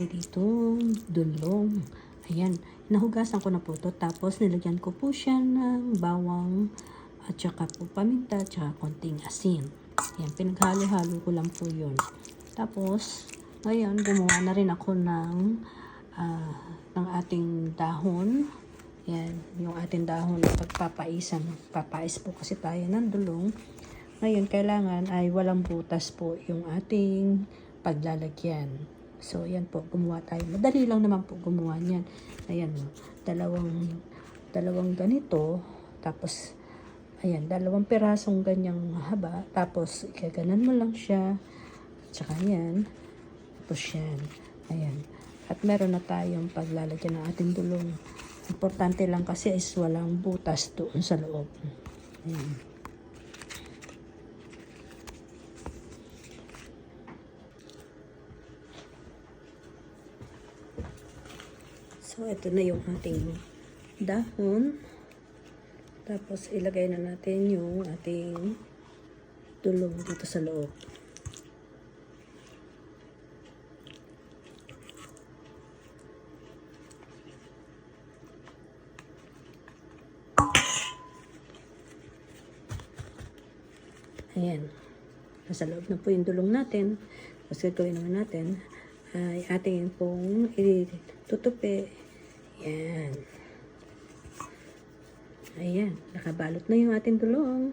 Dito, dulong. Ayan, nahugasan ko na po ito. Tapos, nilagyan ko po siya ng bawang at saka po paminta at saka konting asin. Ayan, pinaghalo-halo ko lang po yun. Tapos, ngayon, gumawa na rin ako ng ating dahon. Ayan, yung ating dahon na pagpapaisan. Papais po kasi tayo ng dulong. Ngayon, kailangan ay walang butas po yung ating paglalagyan. So, ayan po, gumawa tayo. Madali lang naman po gumawa niyan. Ayan, dalawang ganito. Tapos, ayan, 2 pirasong ganyang haba. Tapos, ikaganan mo lang siya. Tsaka yan. Tapos yan. Ayan. At meron na tayong paglalagyan ng ating dulong. Importante lang kasi is walang butas doon sa loob. Ayan. So, ito na yung ating dahon. Tapos, ilagay na natin yung ating dulong dito sa loob. Ayan. Nasa loob na po yung dulong natin. Tapos, gagawin naman natin ay ating pong itutupi. Ayan. Ayan. Nakabalot na yung ating dulong.